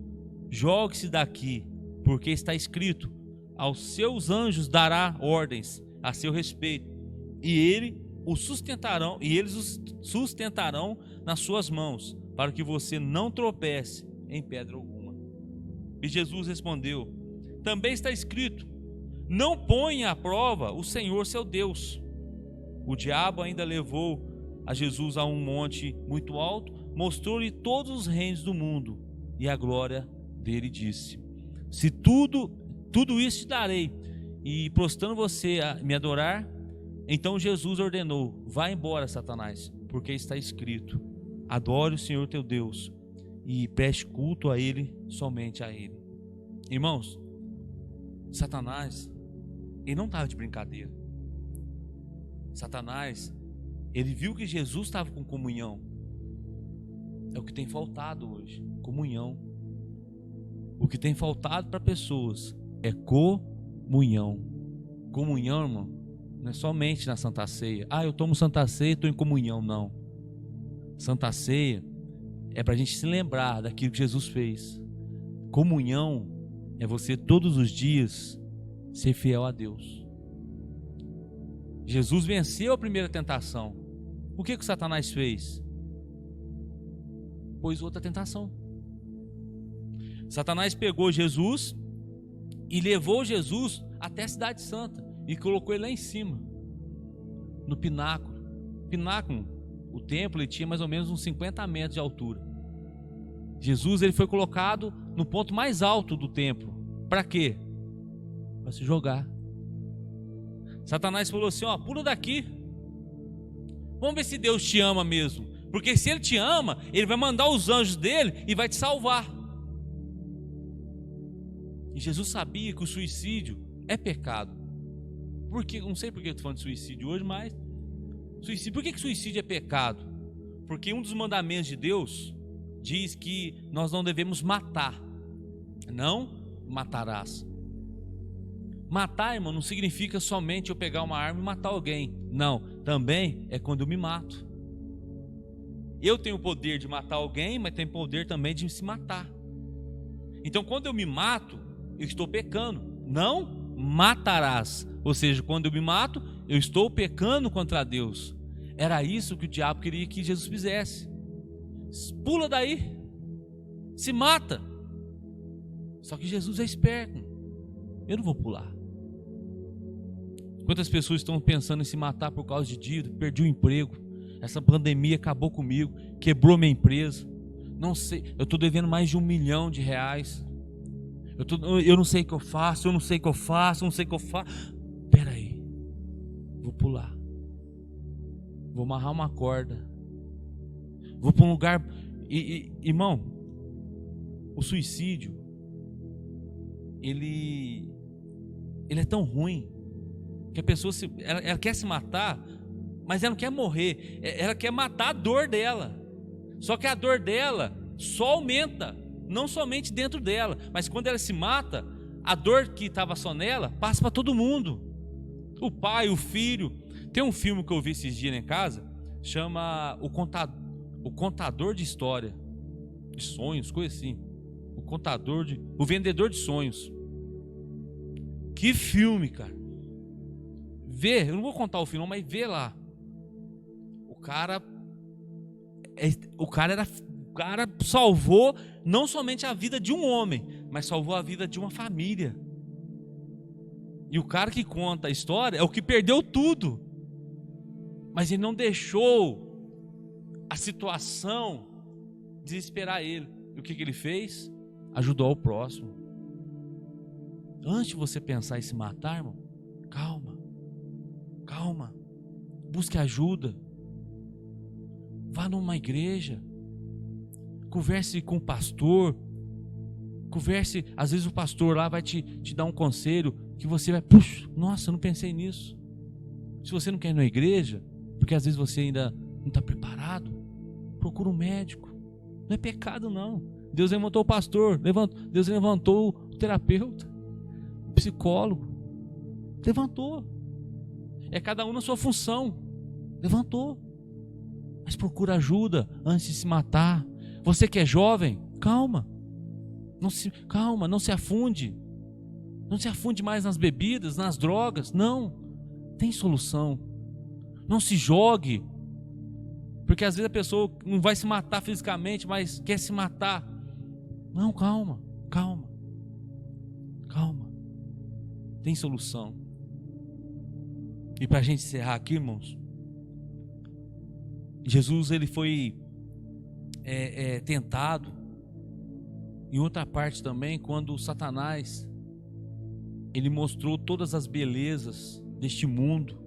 jogue-se daqui, porque está escrito: aos seus anjos dará ordens a seu respeito, e eles o sustentarão nas suas mãos, para que você não tropece em pedra alguma. E Jesus respondeu: também está escrito: não ponha à prova o Senhor seu Deus. O diabo ainda levou a Jesus a um monte muito alto, mostrou-lhe todos os reinos do mundo e a glória dele, disse: se tudo isso te darei, e prostrando você a me adorar. Então Jesus ordenou: vá embora, Satanás, porque está escrito: adore o Senhor teu Deus e preste culto a ele, somente a ele. Irmãos, Satanás, ele não estava de brincadeira. Satanás, ele viu que Jesus estava com comunhão. É o que tem faltado hoje, comunhão. O que tem faltado para pessoas é comunhão. Comunhão, irmão, não é somente na Santa Ceia. Eu tomo Santa Ceia e estou em comunhão. Não. Santa Ceia é para a gente se lembrar daquilo que Jesus fez. Comunhão é você todos os dias ser fiel a Deus. Jesus venceu a primeira tentação. O que o Satanás fez? Pôs outra tentação. Satanás pegou Jesus e levou Jesus até a cidade santa e colocou ele lá em cima, no pináculo. Pináculo, o templo, ele tinha mais ou menos uns 50 metros de altura. Jesus, ele foi colocado no ponto mais alto do templo. Para quê? Para se jogar. Satanás falou assim: pula daqui. Vamos ver se Deus te ama mesmo. Porque se ele te ama, ele vai mandar os anjos dele e vai te salvar. E Jesus sabia que o suicídio é pecado. Porque, não sei porque eu estou falando de suicídio hoje, mas suicídio, por que suicídio é pecado? Porque um dos mandamentos de Deus diz que nós não devemos matar. Não matarás. Matar, irmão, não significa somente eu pegar uma arma e matar alguém. Não, também é quando eu me mato. Eu tenho o poder de matar alguém, mas tenho o poder também de se matar. Então, quando eu me mato, eu estou pecando. Não matarás. Ou seja, quando eu me mato, eu estou pecando contra Deus. Era isso que o diabo queria que Jesus fizesse. Pula daí, se mata. Só que Jesus é esperto. Eu não vou pular. Quantas pessoas estão pensando em se matar por causa de dívida? Perdi o emprego, essa pandemia acabou comigo, quebrou minha empresa, não sei, eu estou devendo mais de R$1 milhão. Eu não sei o que eu faço, Espera aí, vou pular, vou amarrar uma corda, vou para um lugar. Irmão, o suicídio, ele é tão ruim que a pessoa ela quer se matar, mas ela não quer morrer, ela quer matar a dor dela. Só que a dor dela só aumenta, não somente dentro dela, mas quando ela se mata, a dor que estava só nela passa para todo mundo, o pai, o filho. Tem um filme que eu vi esses dias em casa, chama O Contador de História, de Sonhos, coisa assim. O Vendedor de Sonhos. Que filme, cara. Vê, eu não vou contar o filme, mas vê lá. O cara salvou não somente a vida de um homem, mas salvou a vida de uma família. E o cara que conta a história é o que perdeu tudo, mas ele não deixou a situação desesperar ele. E o que ele fez? Ajudou o próximo. Antes de você pensar em se matar, irmão, calma, busque ajuda, vá numa igreja, converse com o pastor, às vezes o pastor lá vai te dar um conselho que você vai, puxa, nossa, eu não pensei nisso. Se você não quer ir na igreja, porque às vezes você ainda não está preparado, procura um médico. Não é pecado não. Deus levantou o pastor, Deus levantou o terapeuta, o psicólogo, levantou. É cada um na sua função, levantou. Mas procura ajuda antes de se matar. Você que é jovem, calma, não se afunde. Não se afunde mais nas bebidas, nas drogas. Não, tem solução. Não se jogue, porque às vezes a pessoa não vai se matar fisicamente, mas quer se matar. Não, calma, calma, calma. Tem solução. E para a gente encerrar aqui, irmãos, Jesus ele foi tentado em outra parte também, quando Satanás ele mostrou todas as belezas deste mundo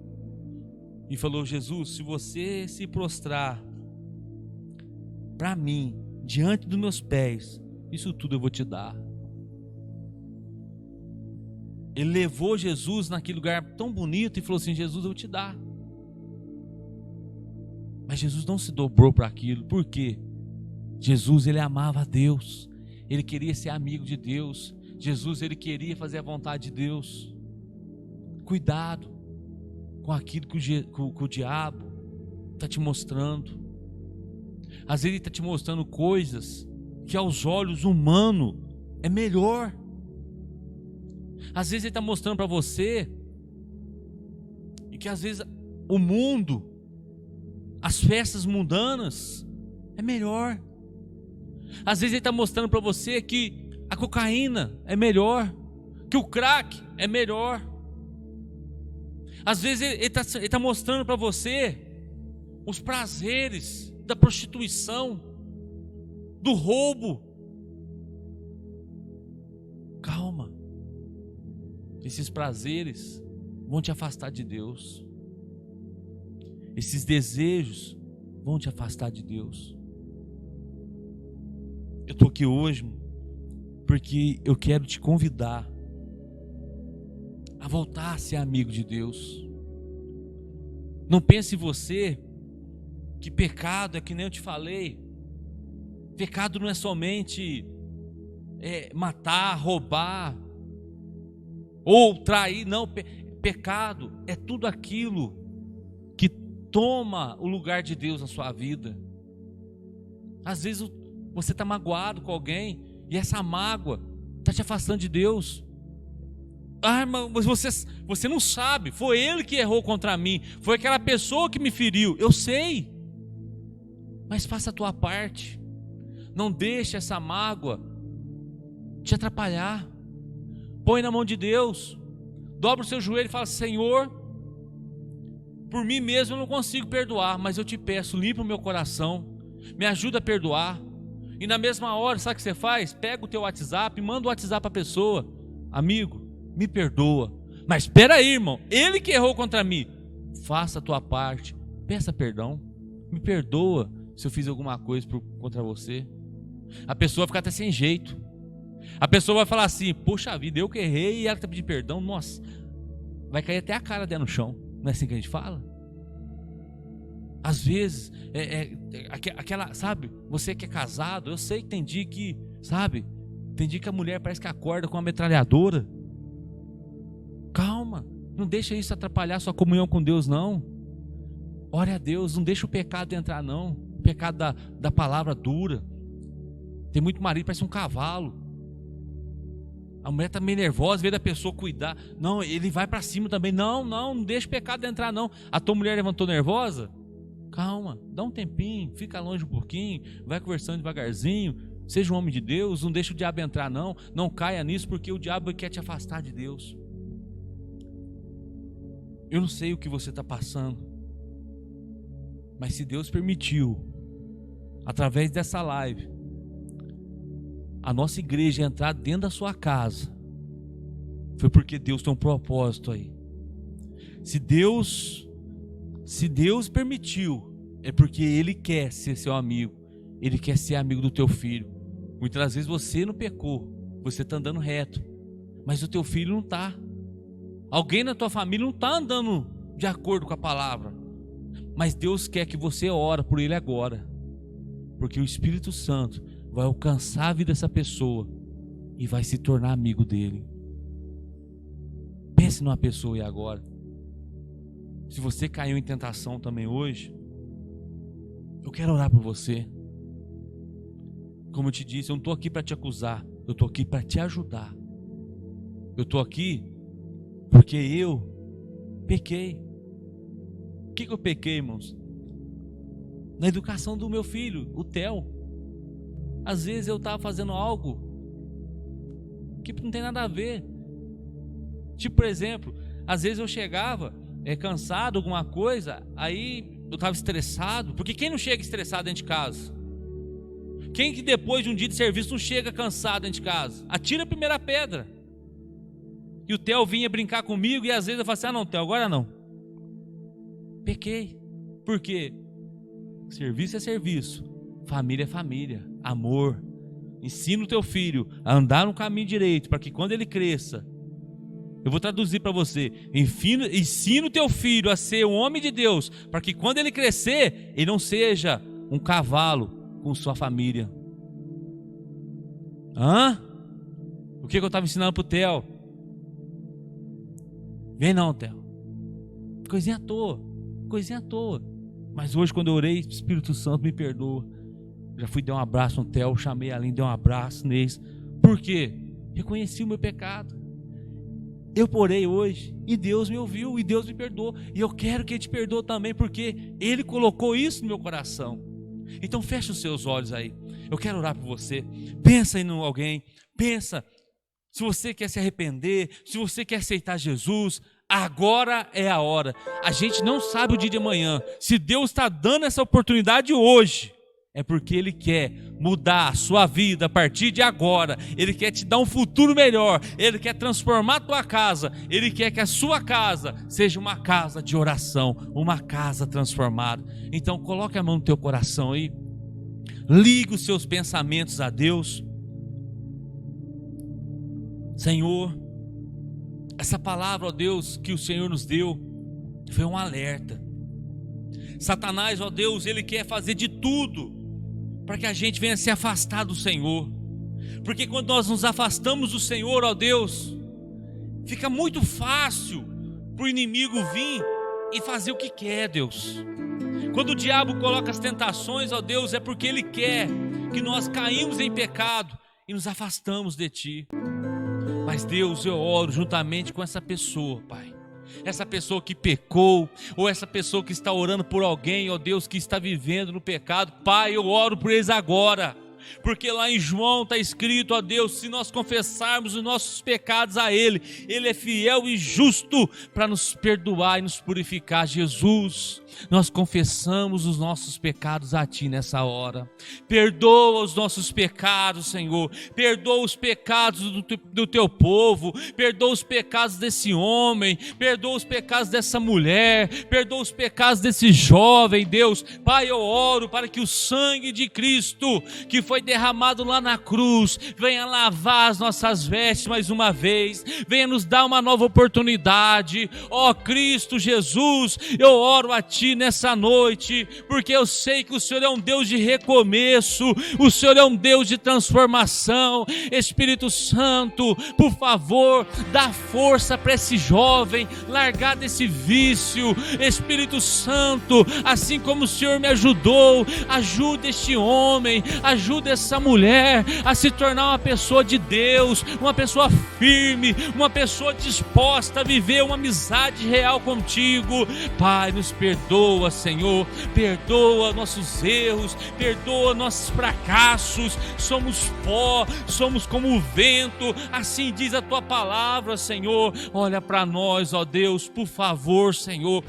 e falou: Jesus, se você se prostrar para mim, diante dos meus pés, isso tudo eu vou te dar. Ele levou Jesus naquele lugar tão bonito e falou assim: Jesus, eu vou te dar. Mas Jesus não se dobrou para aquilo. Por quê? Jesus, ele amava a Deus. Ele queria ser amigo de Deus. Jesus, ele queria fazer a vontade de Deus. Cuidado com aquilo que o diabo está te mostrando. Às vezes ele está te mostrando coisas que aos olhos humanos é melhor. Às vezes ele está mostrando para você e que às vezes o mundo, as festas mundanas é melhor. Às vezes ele está mostrando para você que a cocaína é melhor, que o crack é melhor. Às vezes ele está mostrando para você os prazeres da prostituição, do roubo. Calma. Esses prazeres vão te afastar de Deus. Esses desejos vão te afastar de Deus. Eu estou aqui hoje porque eu quero te convidar a voltar a ser amigo de Deus. Não pense você que pecado é que nem eu te falei. Pecado não é somente matar, roubar ou trair, não. Pecado é tudo aquilo que toma o lugar de Deus na sua vida. Às vezes você está magoado com alguém e essa mágoa está te afastando de Deus. Ah, mas você não sabe, foi ele que errou contra mim, foi aquela pessoa que me feriu. Eu sei, mas faça a tua parte. Não deixe essa mágoa te atrapalhar. Põe na mão de Deus. Dobra o seu joelho e fala: Senhor, por mim mesmo eu não consigo perdoar, mas eu te peço, limpa o meu coração, me ajuda a perdoar. E na mesma hora, sabe o que você faz? Pega o teu WhatsApp e manda o WhatsApp para a pessoa: amigo, me perdoa, mas espera aí, irmão, ele que errou contra mim. Faça a tua parte, peça perdão, me perdoa se eu fiz alguma coisa contra você. A pessoa vai ficar até sem jeito. A pessoa vai falar assim: poxa vida, eu que errei e ela está pedindo perdão. Nossa, vai cair até a cara dela no chão. Não é assim que a gente fala? Às vezes, aquela, sabe, você que é casado, eu sei que tem dia que, sabe, tem dia que a mulher parece que acorda com uma metralhadora. Calma, não deixa isso atrapalhar a sua comunhão com Deus, não. Ore a Deus, não deixa o pecado entrar, não. O pecado da palavra dura. Tem muito marido, parece um cavalo. A mulher está meio nervosa, vê da pessoa cuidar. Não, ele vai para cima também. Não deixa o pecado entrar, não. A tua mulher levantou nervosa? Calma, dá um tempinho, fica longe um pouquinho, vai conversando devagarzinho. Seja um homem de Deus, não deixa o diabo entrar, não. Não caia nisso, porque o diabo quer te afastar de Deus. Eu não sei o que você está passando, mas se Deus permitiu, através dessa live, a nossa igreja entrar dentro da sua casa, foi porque Deus tem um propósito aí. Se Deus permitiu, é porque Ele quer ser seu amigo. Ele quer ser amigo do teu filho. Muitas vezes você não pecou, você está andando reto, mas o teu filho não está. Alguém na tua família não está andando de acordo com a palavra, mas Deus quer que você ore por ele agora, porque o Espírito Santo vai alcançar a vida dessa pessoa e vai se tornar amigo dele. Pense numa pessoa aí agora. Se você caiu em tentação também hoje, eu quero orar por você. Como eu te disse, eu não estou aqui para te acusar, eu estou aqui para te ajudar. eu estou aqui porque eu pequei. O que eu pequei, irmãos? Na educação do meu filho, o Theo. Às vezes eu estava fazendo algo que não tem nada a ver. Tipo, por exemplo, às vezes eu chegava cansado, alguma coisa, aí eu estava estressado. Porque quem não chega estressado dentro de casa? Quem que depois de um dia de serviço não chega cansado dentro de casa? Atira a primeira pedra. E o Theo vinha brincar comigo e às vezes eu falava assim, não, Theo, agora não. Pequei. Por quê? Serviço é serviço, família é família, amor. Ensina o teu filho a andar no caminho direito, para que quando ele cresça, eu vou traduzir para você, ensina o teu filho a ser um homem de Deus, para que quando ele crescer, ele não seja um cavalo com sua família. O que eu estava ensinando para o Theo? Vem não, Theo. Coisinha à toa. Mas hoje quando eu orei, Espírito Santo me perdoa. Já fui dar um abraço no Theo, chamei a Aline, dei um abraço neles. Por quê? Reconheci o meu pecado. Eu orei hoje e Deus me ouviu e Deus me perdoou. E eu quero que Ele te perdoe também, porque Ele colocou isso no meu coração. Então fecha os seus olhos aí. Eu quero orar por você. Pensa em alguém. Pensa. Se você quer se arrepender, se você quer aceitar Jesus, agora é a hora. A gente não sabe o dia de amanhã. Se Deus está dando essa oportunidade hoje, é porque Ele quer mudar a sua vida a partir de agora. Ele quer te dar um futuro melhor. Ele quer transformar a tua casa. Ele quer que a sua casa seja uma casa de oração, uma casa transformada. Então coloque a mão no teu coração aí. Liga os seus pensamentos a Deus. Senhor, essa palavra, ó Deus, que o Senhor nos deu, foi um alerta. Satanás, ó Deus, ele quer fazer de tudo para que a gente venha se afastar do Senhor. Porque quando nós nos afastamos do Senhor, ó Deus, fica muito fácil para o inimigo vir e fazer o que quer, Deus. Quando o diabo coloca as tentações, ó Deus, é porque ele quer que nós caímos em pecado e nos afastamos de Ti. Mas Deus, eu oro juntamente com essa pessoa, Pai. Essa pessoa que pecou, ou essa pessoa que está orando por alguém, ó Deus, que está vivendo no pecado. Pai, eu oro por eles agora. Porque lá em João está escrito, ó Deus, se nós confessarmos os nossos pecados a Ele, Ele é fiel e justo para nos perdoar e nos purificar. Jesus, nós confessamos os nossos pecados a Ti nessa hora. Perdoa os nossos pecados, Senhor. Perdoa os pecados do Teu povo. Perdoa os pecados desse homem. Perdoa os pecados dessa mulher. Perdoa os pecados desse jovem, Deus. Pai, eu oro para que o sangue de Cristo, que foi derramado lá na cruz, venha lavar as nossas vestes mais uma vez, venha nos dar uma nova oportunidade. Ó Cristo Jesus, eu oro a Ti nessa noite, porque eu sei que o Senhor é um Deus de recomeço, o Senhor é um Deus de transformação. Espírito Santo, por favor, dá força para esse jovem largar desse vício. Espírito Santo, assim como o Senhor me ajudou, ajuda este homem, ajuda essa mulher a se tornar uma pessoa de Deus, uma pessoa firme, uma pessoa disposta a viver uma amizade real contigo. Pai, nos perdoa, Senhor, perdoa nossos erros, perdoa nossos fracassos. Somos pó, somos como o vento, assim diz a Tua palavra, Senhor. Olha para nós, ó Deus, por favor, Senhor,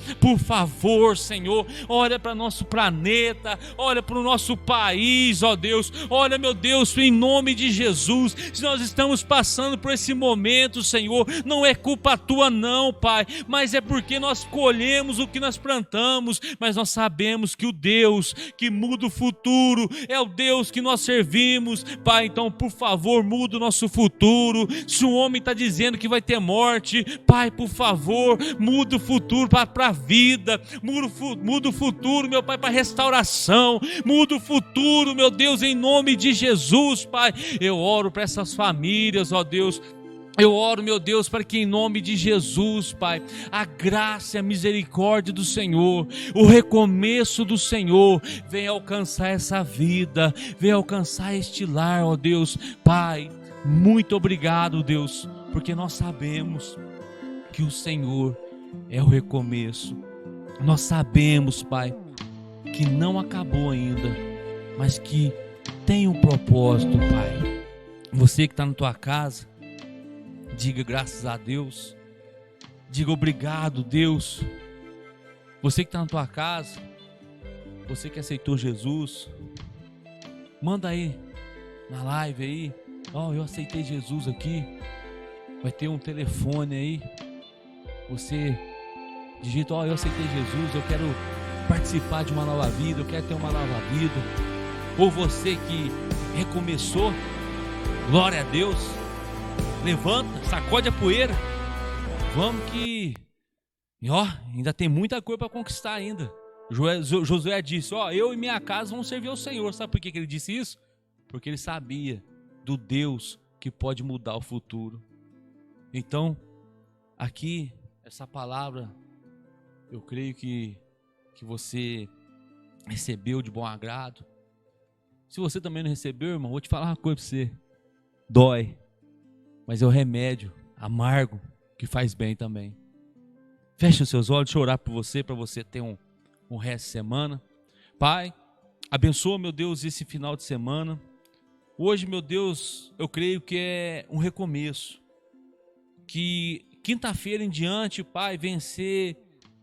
olha para nosso planeta, olha para o nosso país, ó Deus. Olha, meu Deus, em nome de Jesus, se nós estamos passando por esse momento, Senhor, não é culpa Tua não, Pai, mas é porque nós colhemos o que nós plantamos. Mas nós sabemos que o Deus que muda o futuro é o Deus que nós servimos, Pai. Então, por favor, muda o nosso futuro. Se um homem está dizendo que vai ter morte, Pai, por favor, muda o futuro para a vida, muda o futuro, meu Pai, para restauração, muda o futuro, meu Deus, em nome de Jesus, Pai. Eu oro para essas famílias, ó Deus. Eu oro, meu Deus, para que em nome de Jesus, Pai, a graça e a misericórdia do Senhor, o recomeço do Senhor, venha alcançar essa vida, venha alcançar este lar, ó Deus. Pai, muito obrigado, Deus, porque nós sabemos que o Senhor é o recomeço. Nós sabemos, Pai, que não acabou ainda, mas que tem um propósito, Pai. Você que está na tua casa, diga graças a Deus, diga obrigado, Deus. Você que está na tua casa, você que aceitou Jesus, manda aí na live aí, eu aceitei Jesus aqui. Vai ter um telefone aí, você digita, eu aceitei Jesus, eu quero participar de uma nova vida, eu quero ter uma nova vida. Ou você que recomeçou, glória a Deus, levanta, sacode a poeira, vamos que ainda tem muita coisa para conquistar ainda. Josué disse, eu e minha casa vamos servir ao Senhor. Sabe por que ele disse isso? Porque ele sabia do Deus que pode mudar o futuro. Então, aqui, essa palavra, eu creio que você recebeu de bom agrado. Se você também não recebeu, irmão, vou te falar uma coisa para você. Dói, mas é o remédio amargo que faz bem também. Feche os seus olhos, deixa eu orar por você, para você ter um resto de semana. Pai, abençoa, meu Deus, esse final de semana. Hoje, meu Deus, eu creio que é um recomeço. Que quinta-feira em diante, Pai, vencer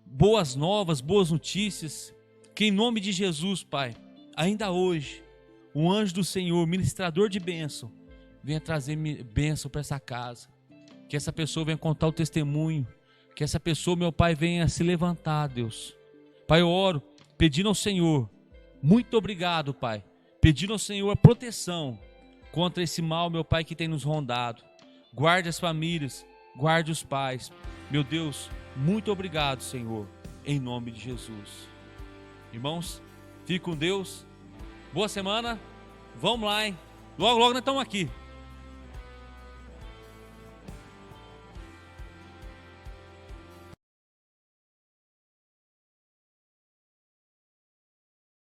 boas novas, boas notícias. Que em nome de Jesus, Pai, ainda hoje, o anjo do Senhor, ministrador de bênção, venha trazer bênção para essa casa. Que essa pessoa venha contar o testemunho. Que essa pessoa, meu Pai, venha se levantar, Deus. Pai, eu oro, pedindo ao Senhor, muito obrigado, Pai, pedindo ao Senhor a proteção contra esse mal, meu Pai, que tem nos rondado. Guarde as famílias, guarde os pais. Meu Deus, muito obrigado, Senhor, em nome de Jesus. Irmãos, fique com Deus. Boa semana. Vamos lá, hein? Logo, logo nós estamos aqui.